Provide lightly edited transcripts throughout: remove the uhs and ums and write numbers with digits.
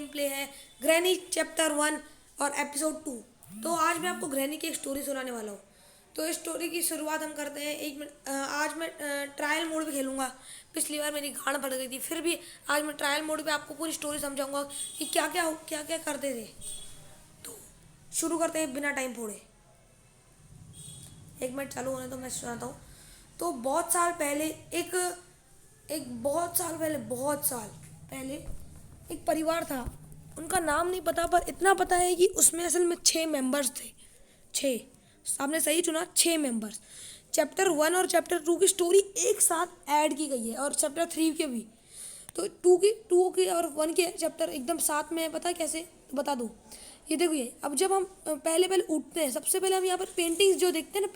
Game play है granny chapter 1 और episode 2। तो आज मैं आपको ग्रैनी की एक स्टोरी सुनाने वाला हूँ। तो इस स्टोरी की शुरुआत हम करते हैं। एक मिनट, आज मैं ट्रायल मोड पे खेलूँगा। पिछली बार मेरी गांड पड़ गई थी, फिर भी आज मैं ट्रायल मोड पे आपको पूरी स्टोरी समझाऊंगा कि क्या क्या करते थे। तो शुरू करते हैं बिना टाइम फोड़े। एक मिनट चालू होने तो मैं सुनाता हूँ। तो बहुत साल पहले एक एक बहुत साल पहले एक परिवार था। उनका नाम नहीं पता, पर इतना पता है कि उसमें असल में 6 मेंबर्स थे। 6, आपने सही चुना, 6 मेंबर्स। चैप्टर 1 और चैप्टर 2 की स्टोरी एक साथ ऐड की गई है, और चैप्टर 3 के भी। तो टू की और 1 के चैप्टर एकदम साथ में है। पता है कैसे? बता दूँ। ये देखो, ये अब जब हम पहले पहले उठते हैं, सबसे पहले हम यहाँ पर पेंटिंग्स जो देखते हैं ना,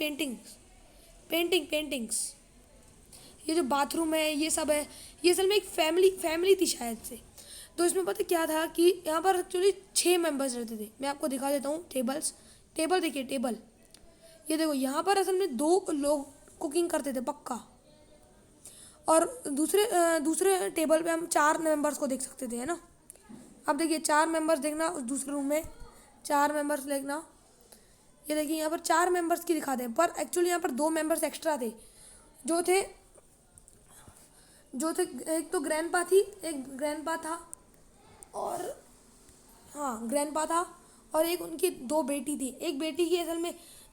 पेंटिंग्स, ये जो बाथरूम है, ये सब है। ये असल में एक फैमिली थी शायद से। तो इसमें पता क्या था कि यहाँ पर एक्चुअली 6 मेंबर्स रहते थे। मैं आपको दिखा देता हूँ टेबल देखिए, टेबल। ये देखो, यहाँ पर असल में 2 लोग कुकिंग करते थे पक्का। और दूसरे टेबल पे हम 4 मेंबर्स को देख सकते थे, है ना। अब देखिए 4 मेंबर्स देखना, उस दूसरे रूम में 4 मेंबर्स देखना। ये देखिए यहाँ पर 4 मेंबर्स की दिखाते हैं, पर एक्चुअली यहाँ पर 2 मेंबर्स एक्स्ट्रा थे। जो थे जो थे एक तो ग्रैंडपा थी, एक ग्रैंडपा था, और हाँ ग्रैंडपा था, और एक उनकी 2 बेटी थी। एक बेटी की असल में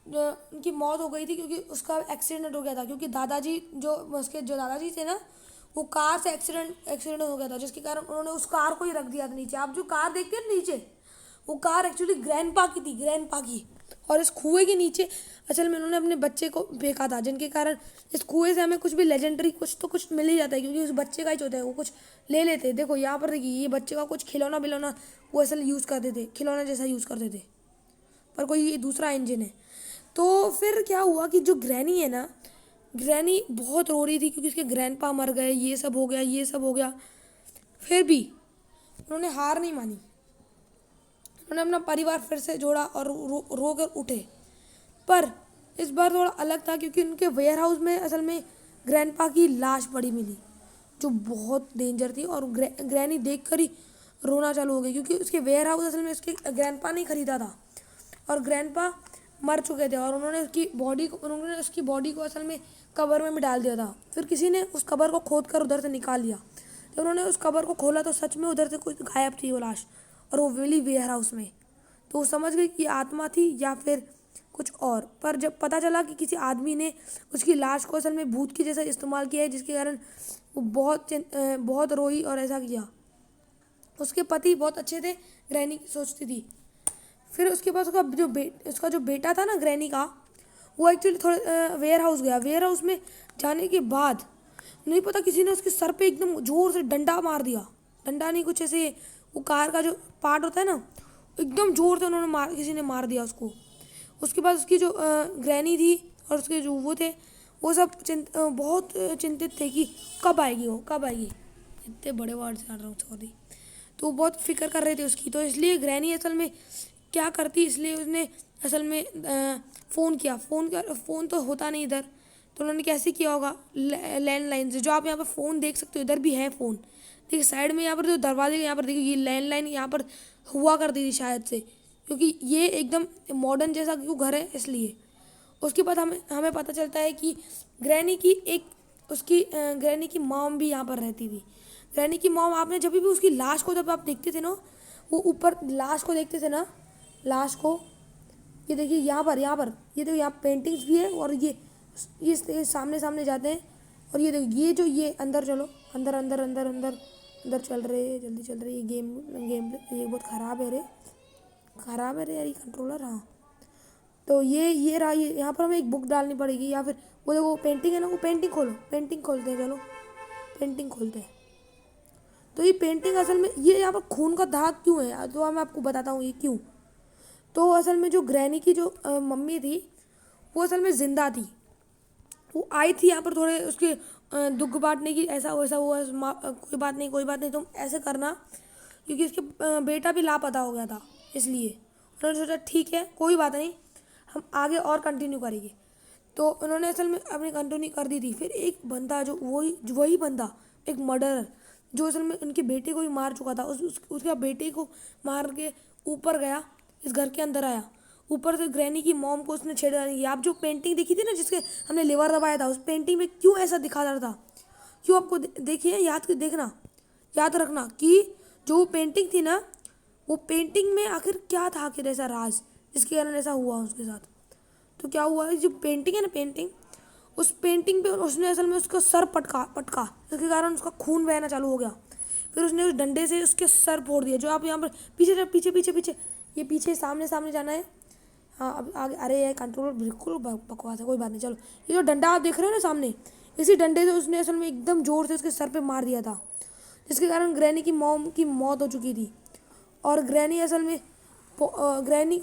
उनकी मौत हो गई थी, क्योंकि उसका एक्सीडेंट हो गया था। क्योंकि जो दादाजी थे ना, वो कार से एक्सीडेंट हो गया था, जिसके कारण उन्होंने उस कार को ही रख दिया था नीचे। आप जो कार देखते हैं नीचे, वो कार एक्चुअली ग्रैंडपा की थी, ग्रैंडपा की। और इस कुएं के नीचे असल में उन्होंने अपने बच्चे को फेंका था, जिनके कारण इस कुएं से हमें कुछ भी लेजेंडरी कुछ मिल ही जाता है, क्योंकि उस बच्चे का ही होता है, वो कुछ ले लेते हैं। देखो यहाँ पर देखिए, ये बच्चे का कुछ खिलौना बिलौना वो असल यूज़ करते थे, खिलौना जैसा यूज़ करते थे, पर कोई ये दूसरा इंजन है। तो फिर क्या हुआ कि जो ग्रैनी है ना, ग्रैनी बहुत रो रही थी, क्योंकि उसके ग्रैंडपा मर गए, ये सब हो गया, ये सब हो गया। फिर भी उन्होंने हार नहीं मानी। उन्होंने अपना परिवार फिर से जोड़ा और रो कर उठे। पर इस बार थोड़ा अलग था, क्योंकि उनके वेयर हाउस में असल में ग्रैंडपा की लाश पड़ी मिली, जो बहुत डेंजर थी। और ग्रैनी देख कर ही रोना चालू हो गई, क्योंकि उसके वेयर हाउस असल में उसके ग्रैंडपा ने खरीदा था, और ग्रैंडपा मर चुके थे। और उन्होंने उसकी बॉडी को असल में कबर में भी डाल दिया था। फिर किसी ने उस कबर को खोद कर उधर से निकाल लिया। जब उन्होंने उस कबर को खोला, तो सच में उधर से कुछ गायब थी वो लाश, और वो मिली वेयर हाउस में। तो वो समझ गई कि आत्मा थी या फिर कुछ और। पर जब पता चला कि किसी आदमी ने उसकी लाश को असल में भूत की जैसा इस्तेमाल किया है, जिसके कारण वो बहुत रोई और ऐसा किया। उसके पति बहुत अच्छे थे, ग्रैनी सोचती थी। फिर उसके पास उसका जो बेटा था ना ग्रैनी का, वो एक्चुअली थोड़े वेयर हाउस गया। वेयर हाउस में जाने के बाद नहीं पता, किसी ने उसके सर पे एकदम जोर से डंडा मार दिया। डंडा नहीं, कुछ ऐसे वो कार का जो पार्ट होता है ना, एकदम जोर से किसी ने मार दिया उसको। उसके बाद उसकी जो ग्रैनी थी और उसके जो वो थे, वो सब बहुत चिंतित थे कि कब आएगी। इतने बड़े वर्ड से आ रहा हूँ, सॉरी। तो वो बहुत फिक्र कर रहे थे उसकी। तो इसलिए ग्रैनी असल में क्या करती, इसलिए उसने असल में फ़ोन तो होता नहीं इधर। तो उन्होंने कैसे किया होगा, लैंडलाइन से। जो आप यहाँ पर फ़ोन देख सकते हो, इधर भी है फ़ोन। देखिए साइड में यहाँ पर जो दरवाजे के यहाँ पर देखिए, ये लैंडलाइन यहाँ पर हुआ करती थी शायद से, क्योंकि ये एकदम मॉडर्न जैसा क्यों घर है, इसलिए। उसके बाद हमें पता चलता है कि ग्रैनी की मॉम भी यहाँ पर रहती थी। ग्रैनी की मॉम, आपने जब भी उसकी लाश को जब आप देखते थे ना, वो ऊपर लाश को देखते थे ना, लाश को, ये देखिए यहाँ पर ये देखो, यहाँ पेंटिंग्स भी है। और ये सामने जाते हैं। और ये देखो, ये अंदर चलो, अंदर चल रहे हैं, जल्दी चल रही है। गेम ये बहुत ख़राब है रे यार, ये कंट्रोलर। हाँ, तो ये रहा। ये यहाँ पर हमें एक बुक डालनी पड़ेगी, या फिर वो देखो पेंटिंग है ना, वो पेंटिंग खोलते हैं। चलो पेंटिंग खोलते हैं। तो ये पेंटिंग असल में, ये यहाँ पर खून का दाग क्यों है, तो मैं आपको बताता हूँ ये क्यों। तो असल में जो ग्रैनी की जो मम्मी थी, वो असल में ज़िंदा थी। वो आई थी यहाँ पर थोड़े उसके दुख बांटने की, ऐसा वैसा हुआ। कोई बात नहीं, तुम ऐसे करना, क्योंकि उसके बेटा भी लापता हो गया था। इसलिए उन्होंने सोचा ठीक है, कोई बात नहीं, हम आगे और कंटिन्यू करेंगे। तो उन्होंने असल में अपनी कंटिन्यू कर दी थी। फिर एक बंदा, जो वही बंदा, एक मर्डरर, जो असल में उनके बेटे को भी मार चुका था, उसका बेटे को मार के ऊपर गया, इस घर के अंदर आया, ऊपर से ग्रैनी की मॉम को उसने छेड़खानी की। आप जो पेंटिंग देखी थी ना जिसके हमने लेवर दबाया था, उस पेंटिंग में क्यों ऐसा दिखा रहा था, क्यों आपको देखिए, देखना, याद रखना कि जो पेंटिंग थी ना, वो पेंटिंग में आखिर क्या था, आखिर ऐसा राज जिसके कारण ऐसा हुआ उसके साथ। तो क्या हुआ, जो पेंटिंग है ना, पेंटिंग, उस पेंटिंग पे उसने असल में उसका सर पटका पटका जिसके कारण उसका खून बहना चालू हो गया। फिर उसने उस डंडे से उसके सर फोड़ दिया। जो आप यहाँ पर पीछे पीछे पीछे पीछे ये पीछे सामने सामने जाना है। हाँ, अब आगे, अरे ये कंट्रोल बिल्कुल बकवास है, कोई बात नहीं, चलो। ये जो डंडा आप देख रहे हो ना सामने, इसी डंडे से उसने असल में एकदम जोर से उसके सर पे मार दिया था, जिसके कारण ग्रैनी की मॉम की मौत हो चुकी थी। और ग्रैनी असल में ग्रैनी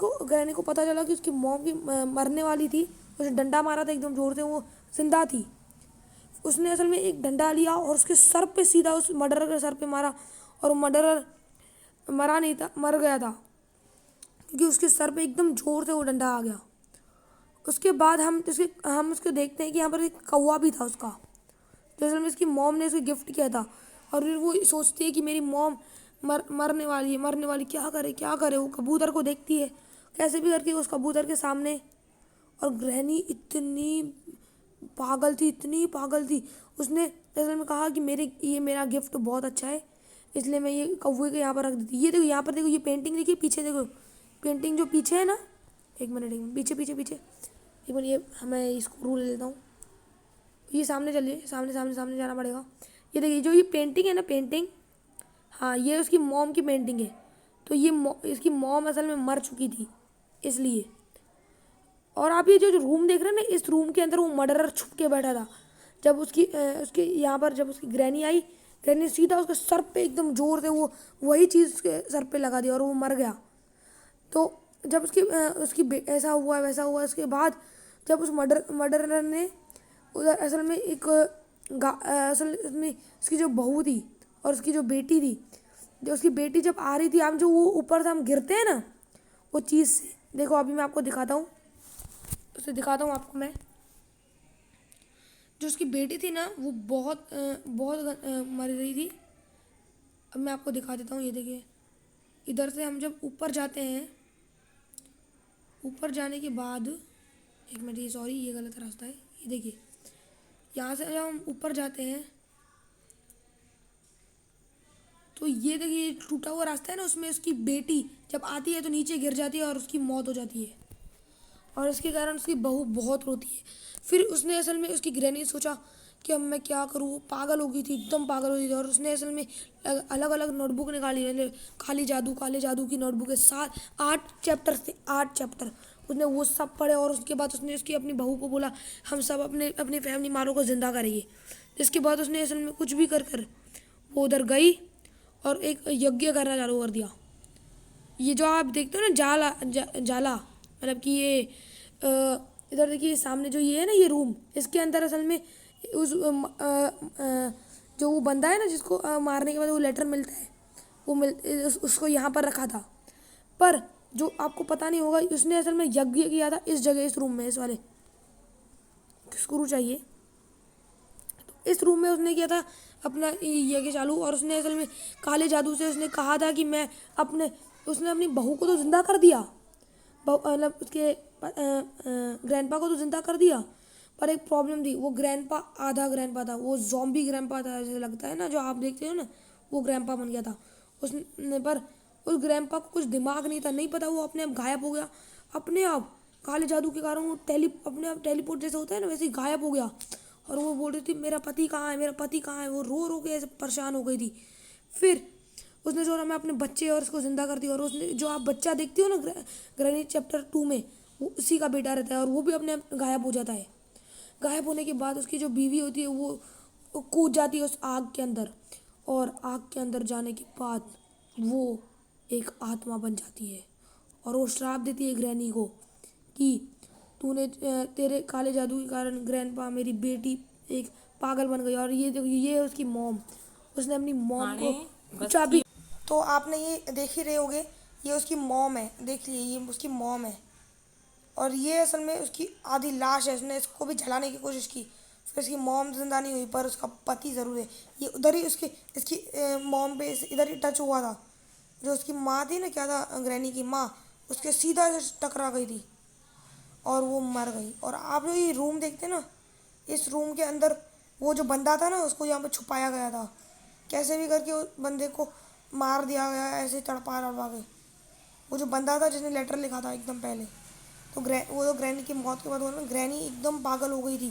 को पता चला कि उसकी मॉम की मरने वाली थी। उसने डंडा मारा था एकदम जोर से, वो जिंदा थी। उसने असल में एक डंडा लिया और उसके सर पे सीधा उस मर्डरर के सर पे मारा, और मर्डरर मरा नहीं था, मर गया था, क्योंकि उसके सर पे एकदम जोर से वो डंडा आ गया। उसके बाद हम उसको देखते हैं कि यहाँ पर एक कौवा भी था उसका, जो असल में इसकी मॉम ने उसे गिफ्ट किया था। और फिर वो सोचती है कि मेरी मॉम मरने वाली है, मरने वाली, क्या करे क्या करे। वो कबूतर को देखती है, कैसे भी करके उस कबूतर के सामने। और ग्रैनी इतनी पागल थी, इतनी पागल थी, उसने असल में कहा कि ये मेरा गिफ्ट बहुत अच्छा है, इसलिए मैं ये कौवे के यहाँ पर रख देती। ये देखो, यहाँ पर देखो, ये पेंटिंग देखिए, पीछे देखो, पेंटिंग जो पीछे है ना, एक मिनट, पीछे पीछे पीछे, एक मिनट, ये मैं इसको रूल लेता हूँ। ये सामने चलिए, सामने सामने सामने जाना पड़ेगा। ये देखिए, जो ये पेंटिंग है ना, पेंटिंग, हाँ, ये उसकी मॉम की पेंटिंग है। तो ये इसकी मॉम असल में मर चुकी थी, इसलिए। और आप ये जो रूम देख रहे हैं ना, इस रूम के अंदर वो मर्डरर छुप के बैठा था। जब उसके यहाँ पर जब उसकी ग्रैनी आई, ग्रैनी सीधा उसके सर पे एकदम जोर से वो वही चीज़ उसके सर पे लगा दी और वो मर गया। तो जब ऐसा हुआ वैसा हुआ, उसके बाद जब उस मर्डरर ने उधर असल में असल में उसकी जो बहू थी और उसकी जो बेटी थी, जो उसकी बेटी जब आ रही थी, हम जो वो ऊपर से हम गिरते हैं ना, वो चीज़ से देखो, अभी मैं आपको दिखाता हूँ, उसे दिखाता हूँ आपको मैं। जो उसकी बेटी थी ना, वो बहुत मर रही थी। अब मैं आपको दिखा देता हूँ, ये देखिए, इधर से हम जब ऊपर जाते हैं, ऊपर जाने के बाद, एक मिनट, ये सॉरी, ये गलत रास्ता है। ये देखिए, यहाँ से जब हम ऊपर जाते हैं, तो ये देखिए, ये टूटा हुआ रास्ता है ना, उसमें उसकी बेटी जब आती है तो नीचे गिर जाती है और उसकी मौत हो जाती है। और इसके कारण उसकी बहू बहुत रोती है। फिर उसने असल में, उसकी ग्रैनी सोचा कि अब मैं क्या करूँ, वो पागल हो गई थी, एकदम पागल हो गई थी। और उसने असल में अलग अलग नोटबुक निकाली, काले जादू की नोटबुक है, 8 चैप्टर थे, 8 चैप्टर। उसने वो सब पढ़े और उसके बाद उसने उसकी अपनी बहू को बोला, हम सब अपने अपनी फैमिली मारों को ज़िंदा करेंगे। जिसके बाद उसने असल में कुछ भी कर कर वो उधर गई और एक यज्ञ करना चालू कर दिया। ये जो आप देखते हो ना, जाला, मतलब कि ये इधर देखिए, सामने जो ये है ना, ये रूम, इसके अंदर असल में जो वो बंदा है ना, जिसको मारने के बाद वो लेटर मिलता है, उसको यहाँ पर रखा था। पर जो आपको पता नहीं होगा, उसने असल में यज्ञ किया था इस जगह, इस रूम में, इस वाले स्क्रू चाहिए, तो इस रूम में उसने किया था अपना यज्ञ चालू। और उसने असल में काले जादू से उसने कहा था कि उसने अपनी बहू को तो जिंदा कर दिया, मतलब उसके ग्रैंडपा को तो जिंदा कर दिया, पर एक प्रॉब्लम थी, वो ग्रैंडपा आधा ग्रैंडपा था, वो जॉम्बी ग्रैंडपा था, जैसे लगता है ना, जो आप देखते हो ना, वो ग्रैंडपा बन गया था उसने। पर उस ग्रैंडपा को कुछ दिमाग नहीं था, नहीं पता, वो अपने आप गायब हो गया, अपने आप, काले जादू के कारण वो अपने आप टेलीपोर्ट जैसे होता है ना, वैसे ही गायब हो गया। और वो बोल रही थी, मेरा पति कहाँ है, मेरा पति कहाँ है, वो रो रो के ऐसे परेशान हो गई थी। फिर उसने सोचा मैं अपने बच्चे और उसको ज़िंदा कर दी। और उसने जो आप बच्चा देखती हो ना, ग्रैनी चैप्टर 2 में, वो उसी का बेटा रहता है और वो भी अपने आप गायब हो जाता है। गायब होने के बाद उसकी जो बीवी होती है, वो कूद जाती है उस आग के अंदर, और आग के अंदर जाने के बाद वो एक आत्मा बन जाती है। और वो श्राप देती है ग्रैनी को कि तेरे काले जादू के कारण ग्रैंडपा, मेरी बेटी एक पागल बन गई। और ये देखो, ये है उसकी मॉम, उसने अपनी मॉम को कुछ अभी, तो आपने ये देख ही रहे होगे, ये उसकी मॉम है, देख लीजिए, ये उसकी मॉम है। और ये असल में उसकी आधी लाश है, उसने इसको भी जलाने की कोशिश की, फिर इसकी मॉम जिंदा नहीं हुई पर उसका पति ज़रूर है। ये उधर ही उसकी इसकी मॉम पे इधर ही टच हुआ था। जो उसकी माँ थी ना, क्या था, ग्रैनी की माँ, उसके सीधा से टकरा गई थी और वो मर गई। और आप जो ये रूम देखते हैं ना, इस रूम के अंदर वो जो बंदा था ना, उसको यहाँ पे छुपाया गया था। कैसे भी करके उस बंदे को मार दिया गया, ऐसे तड़पा तड़पा के। वो जो बंदा था जिसने लेटर लिखा था एकदम पहले, तो वो तो ग्रैनी की मौत के बाद वो ना, ग्रैनी एकदम पागल हो गई थी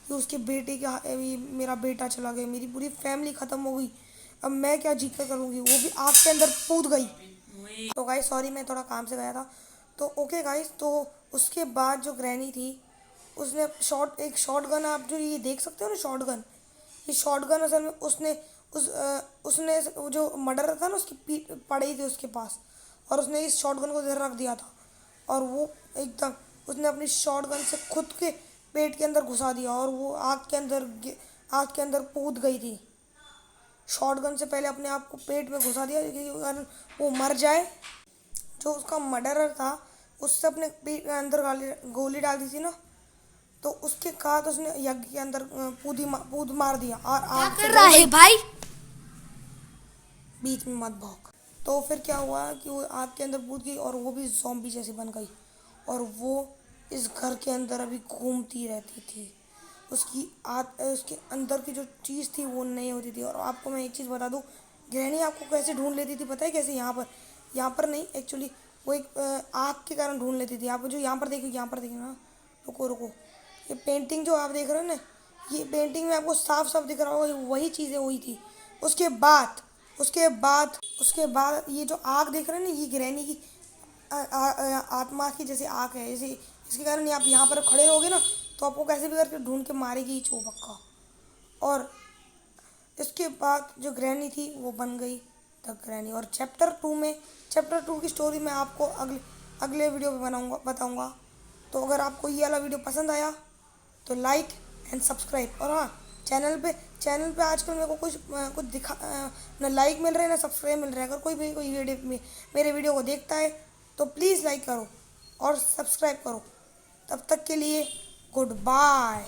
कि उसके बेटे का, मेरा बेटा चला गया, मेरी पूरी फैमिली ख़त्म हो गई, अब मैं क्या जीत कर करूँगी। वो भी आग के अंदर कूद गई। तो गाइस सॉरी, मैं थोड़ा काम से गया था। तो ओके गाइस, तो उसके बाद जो ग्रैनी थी, उसने एक शॉट गन, आप जो ये देख सकते हो ना शॉट गन, ये शॉट गन असल में उसने वो जो मर्डर था ना, उसकी पीठ पड़ी थी उसके पास, और उसने इस शॉट गन को इधर रख दिया था। और वो एकदम उसने अपनी शॉट गन से खुद के पेट के अंदर घुसा दिया और वो आग के अंदर कूद गई थी। शॉटगन से पहले अपने आप को पेट में घुसा दिया क्योंकि अगर वो मर जाए। जो उसका मर्डरर था, उससे अपने पेट के अंदर गोली डाल दी थी ना, तो उसके बाद उसने यज्ञ के अंदर कूद मार दिया। और क्या आग कर रहा है भाई? बीच में मत भौंक। तो फिर क्या हुआ कि वो आग के अंदर कूद गई और वो भी ज़ॉम्बी जैसी बन गई, और वो इस घर के अंदर अभी घूमती रहती थी। उसके अंदर की जो चीज़ थी वो नहीं होती थी। और आपको मैं एक चीज़ बता दूँ, ग्रैनी आपको कैसे ढूंढ लेती थी पता है? कैसे? यहाँ पर नहीं, एक्चुअली वो एक आग के कारण ढूंढ लेती थी। आप जो यहाँ पर देखो ना, रुको रुको, ये पेंटिंग जो आप देख रहे हो ना, ये पेंटिंग में आपको साफ साफ दिख रहा होगा, वही चीज़ें हुई थी। उसके बाद उसके बाद ये जो आग देख रहे हैं ना, ये ग्रैनी की आत्मा की जैसे आग है। जैसे इसके कारण आप यहाँ पर खड़े रहोगे ना, तो आपको कैसे भी करके ढूंढ के मारेगी ये चौबक्का। और इसके बाद जो ग्रैनी थी वो बन गई द ग्रैनी। और चैप्टर 2 की स्टोरी मैं आपको अगले वीडियो में बताऊँगा। तो अगर आपको ये वाला वीडियो पसंद आया तो लाइक एंड सब्सक्राइब। और हाँ, चैनल पे आजकल मेरे को कुछ दिखा ना लाइक मिल रहे हैं ना सब्सक्राइब मिल रहे हैं। अगर कोई वीडियो मेरे वीडियो को देखता है तो प्लीज़ लाइक करो और सब्सक्राइब करो। तब तक के लिए गुड बाय।